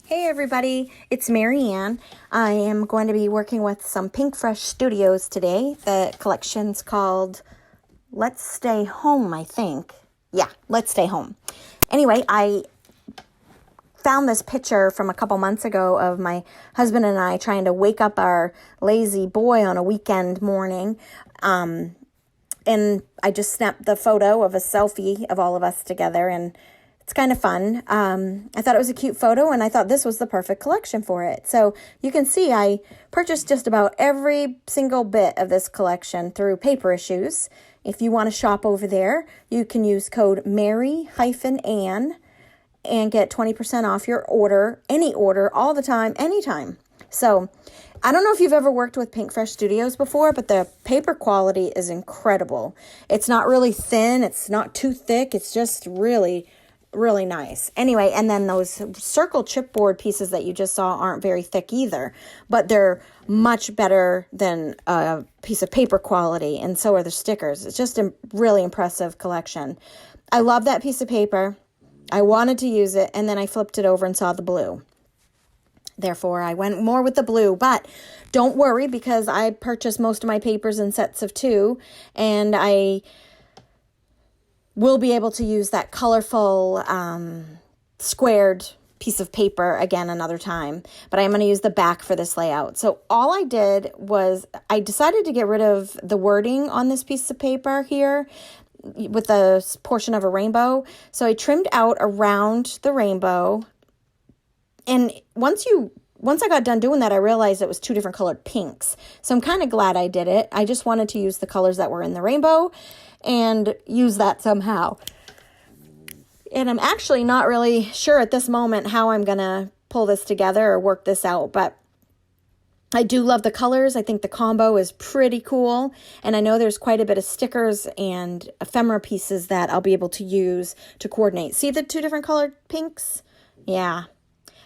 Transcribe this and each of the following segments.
Hey everybody, it's Marianne. I am going to be working with some Pinkfresh Studios today. The collection's called Let's Stay Home, I think. Yeah, Let's Stay Home. Anyway, I found this picture from a couple months ago of my husband and I trying to wake up our lazy boy on a weekend morning. And I just snapped the photo of a selfie of all of us together, and it's kind of fun. I thought it was a cute photo, and I thought this was the perfect collection for it. So you can see I purchased just about every single bit of this collection through Paper Issues. If you want to shop over there, you can use code Mary-Ann and get 20% off your order, any order, all the time, anytime. So I don't know if you've ever worked with Pinkfresh Studios before, but the paper quality is incredible. It's not really thin. It's not too thick. It's just really nice. Anyway, and then those circle chipboard pieces that you just saw aren't very thick either, but they're much better than a piece of paper quality, and so are the stickers. It's just a really impressive collection. I love that piece of paper. I wanted to use it, and then I flipped it over and saw the blue. Therefore, I went more with the blue, but don't worry, because I purchased most of my papers in sets of 2, and I will be able to use that colorful squared piece of paper again another time, but I'm going to use the back for this layout. So all I did was I decided to get rid of the wording on this piece of paper here with the portion of a rainbow. So I trimmed out around the rainbow, and once I got done doing that, I realized it was 2 different colored pinks. So I'm kind of glad I did it. I just wanted to use the colors that were in the rainbow and use that somehow. And I'm actually not really sure at this moment how I'm going to pull this together or work this out, but I do love the colors. I think the combo is pretty cool, and I know there's quite a bit of stickers and ephemera pieces that I'll be able to use to coordinate. See the 2 different colored pinks? Yeah,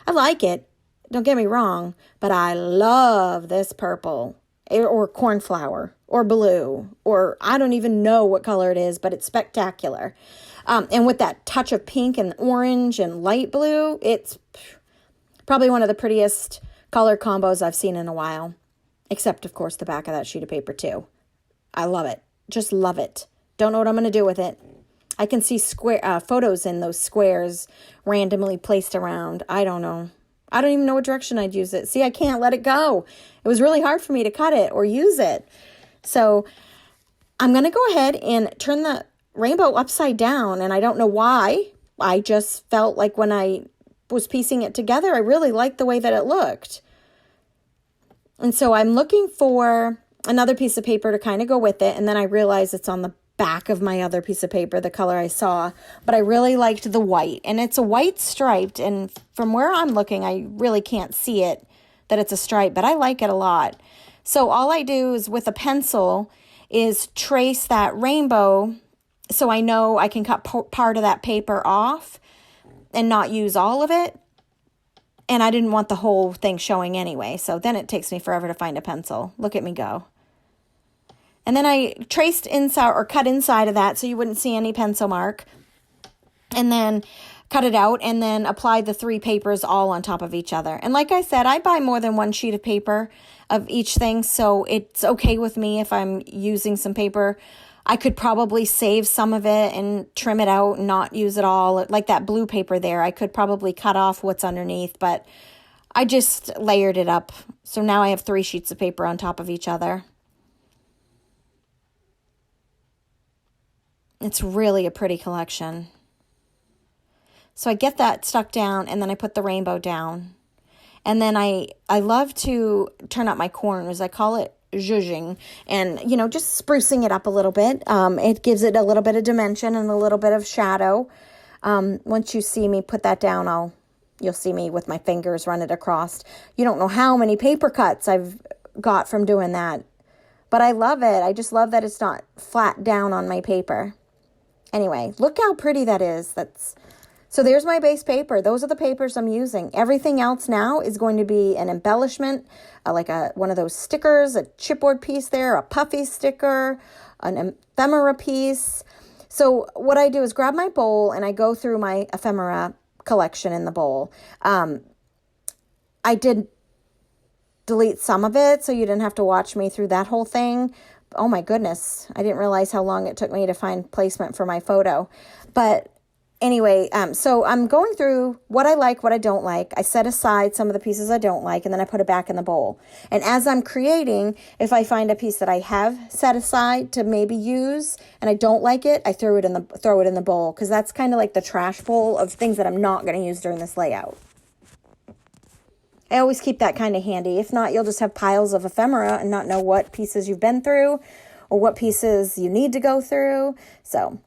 I like it. Don't get me wrong, but I love this purple or cornflower or blue, or I don't even know what color it is, but it's spectacular. And with that touch of pink and orange and light blue, it's probably one of the prettiest color combos I've seen in a while, except of course the back of that sheet of paper too. I love it. Just love it. Don't know what I'm going to do with it. I can see photos in those squares randomly placed around. I don't know. I don't even know what direction I'd use it. See, I can't let it go. It was really hard for me to cut it or use it. So I'm going to go ahead and turn the rainbow upside down, and I don't know why. I just felt like when I was piecing it together, I really liked the way that it looked. And so I'm looking for another piece of paper to kind of go with it, and then I realized it's on the back of my other piece of paper, the color I saw, but I really liked the white, and it's a white striped, and from where I'm looking, I really can't see it, that it's a stripe, but I like it a lot. So all I do is with a pencil is trace that rainbow so I know I can cut part of that paper off and not use all of it. And I didn't want the whole thing showing anyway, so then it takes me forever to find a pencil. Look at me go. And then I traced inside or cut inside of that so you wouldn't see any pencil mark. And then cut it out and then applied the 3 papers all on top of each other. And like I said, I buy more than 1 sheet of paper of each thing, so it's okay with me if I'm using some paper. I could probably save some of it and trim it out and not use it all. Like that blue paper there, I could probably cut off what's underneath, but I just layered it up. So now I have 3 sheets of paper on top of each other. It's really a pretty collection. So I get that stuck down, and then I put the rainbow down. And then I love to turn up my corners. I call it zhuzhing, and, just sprucing it up a little bit. It gives it a little bit of dimension and a little bit of shadow. Once you see me put that down, you'll see me with my fingers run it across. You don't know how many paper cuts I've got from doing that, but I love it. I just love that it's not flat down on my paper. Anyway, look how pretty that is. So there's my base paper. Those are the papers I'm using. Everything else now is going to be an embellishment, like one of those stickers, a chipboard piece there, a puffy sticker, an ephemera piece. So what I do is grab my bowl and I go through my ephemera collection in the bowl. I did delete some of it so you didn't have to watch me through that whole thing. Oh my goodness, I didn't realize how long it took me to find placement for my photo. But anyway, so I'm going through what I like, what I don't like. I set aside some of the pieces I don't like, and then I put it back in the bowl. And as I'm creating, if I find a piece that I have set aside to maybe use and I don't like it, I throw it in the bowl, because that's kind of like the trash bowl of things that I'm not going to use during this layout. I always keep that kind of handy. If not, you'll just have piles of ephemera and not know what pieces you've been through or what pieces you need to go through. So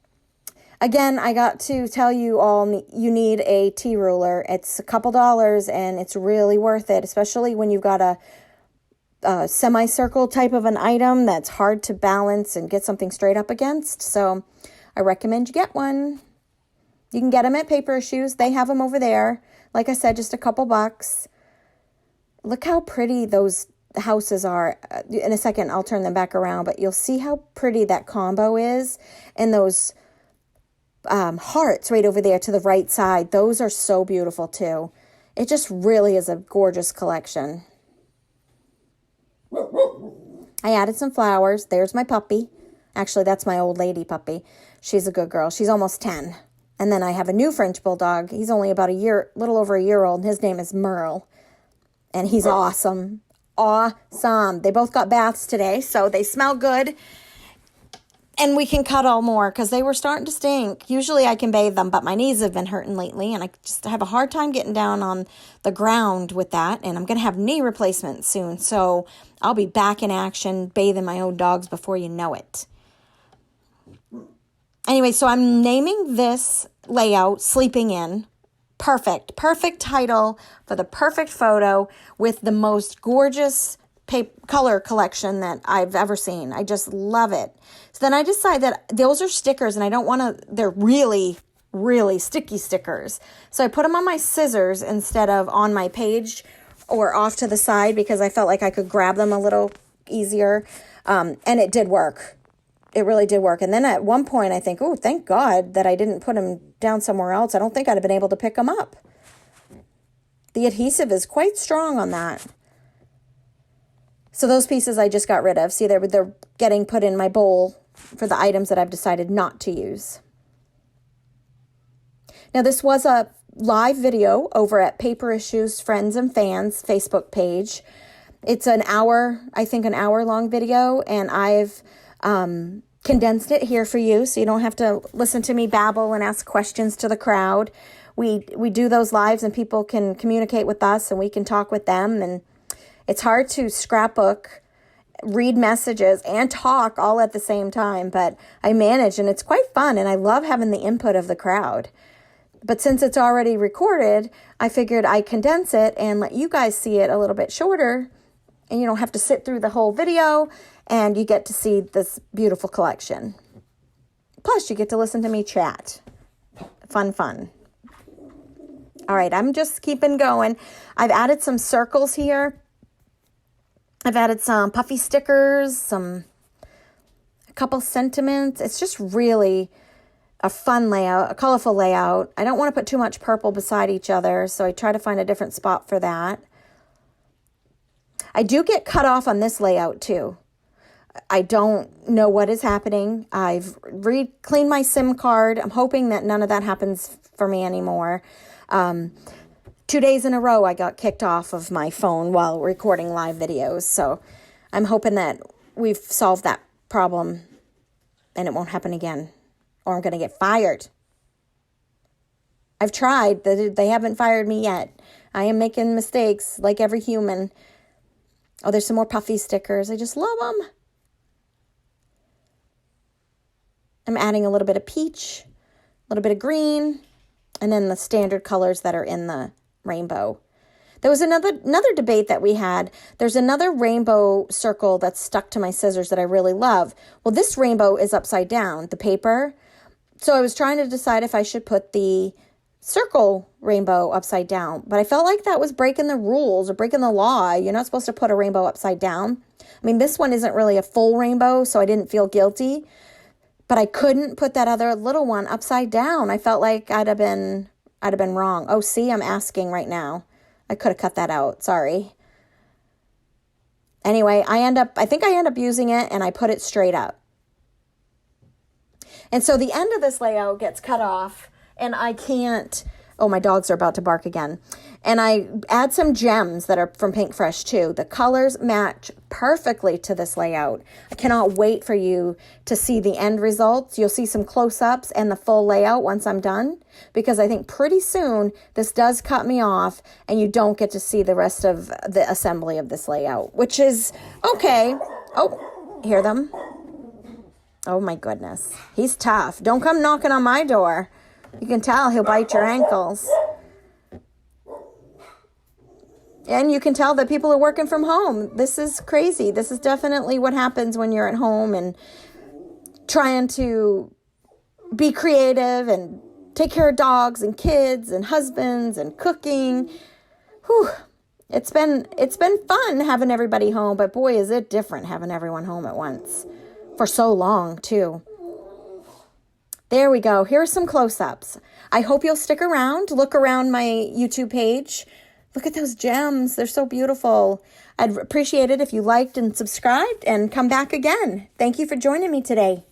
again, I got to tell you all, you need a T-ruler. It's a couple dollars and it's really worth it, especially when you've got a semicircle type of an item that's hard to balance and get something straight up against. So I recommend you get one. You can get them at Paper Issues. They have them over there. Like I said, just a couple bucks. Look how pretty those houses are. In a second, I'll turn them back around, but you'll see how pretty that combo is. And those hearts right over there to the right side, those are so beautiful too. It just really is a gorgeous collection. I added some flowers. There's my puppy. Actually, that's my old lady puppy. She's a good girl. She's almost 10. And then I have a new French bulldog. He's only about little over a year old, and his name is Merle. And he's awesome. Awesome. They both got baths today, so they smell good. And we can cuddle more because they were starting to stink. Usually I can bathe them, but my knees have been hurting lately, and I just have a hard time getting down on the ground with that. And I'm going to have knee replacement soon, so I'll be back in action bathing my own dogs before you know it. Anyway, so I'm naming this layout Sleeping In. Perfect title for the perfect photo with the most gorgeous color collection that I've ever seen. I just love it. So then I decide that those are stickers and I don't want to, they're really, really sticky stickers. So I put them on my scissors instead of on my page or off to the side because I felt like I could grab them a little easier. And it did work. It really did work. And then at one point I think, oh, thank God that I didn't put them down somewhere else. I don't think I'd have been able to pick them up. The adhesive is quite strong on that. So those pieces I just got rid of. See, they're getting put in my bowl for the items that I've decided not to use. Now, this was a live video over at Paper Issues Friends and Fans Facebook page. It's an hour long video, and I've condensed it here for you so you don't have to listen to me babble and ask questions to the crowd. We do those lives and people can communicate with us and we can talk with them, and it's hard to scrapbook, read messages, and talk all at the same time, but I manage, and it's quite fun, and I love having the input of the crowd. But since it's already recorded, I figured I'd condense it and let you guys see it a little bit shorter, and you don't have to sit through the whole video, and you get to see this beautiful collection. Plus, you get to listen to me chat. Fun. All right, I'm just keeping going. I've added some circles here. I've added some puffy stickers, a couple sentiments. It's just really a fun layout, a colorful layout. I don't want to put too much purple beside each other, so I try to find a different spot for that. I do get cut off on this layout too. I don't know what is happening. I've cleaned my SIM card. I'm hoping that none of that happens for me anymore. 2 days in a row, I got kicked off of my phone while recording live videos. So I'm hoping that we've solved that problem and it won't happen again, or I'm going to get fired. I've tried. They haven't fired me yet. I am making mistakes like every human. Oh, there's some more puffy stickers. I just love them. I'm adding a little bit of peach, a little bit of green, and then the standard colors that are in the rainbow. There was another debate that we had. There's another rainbow circle that's stuck to my scissors that I really love. Well, this rainbow is upside down, the paper. So I was trying to decide if I should put the circle rainbow upside down, but I felt like that was breaking the rules or breaking the law. You're not supposed to put a rainbow upside down. I mean, this one isn't really a full rainbow, so I didn't feel guilty. But I couldn't put that other little one upside down. I felt like I'd have been wrong. Oh, see, I'm asking right now. I could have cut that out. Sorry. Anyway, I think I end up using it and I put it straight up. And so the end of this layout gets cut off and I can't, oh, my dogs are about to bark again. And I add some gems that are from Pinkfresh too. The colors match perfectly to this layout. I cannot wait for you to see the end results. You'll see some close-ups and the full layout once I'm done, because I think pretty soon this does cut me off and you don't get to see the rest of the assembly of this layout, which is okay. Oh, hear them? Oh my goodness. He's tough. Don't come knocking on my door. You can tell he'll bite your ankles. And you can tell that people are working from home. This is crazy. This is definitely what happens when you're at home and trying to be creative and take care of dogs and kids and husbands and cooking. Whew. It's been fun having everybody home, but boy, is it different having everyone home at once for so long too. There we go. Here are some close-ups. I hope you'll stick around. Look around my YouTube page. Look at those gems. They're so beautiful. I'd appreciate it if you liked and subscribed and come back again. Thank you for joining me today.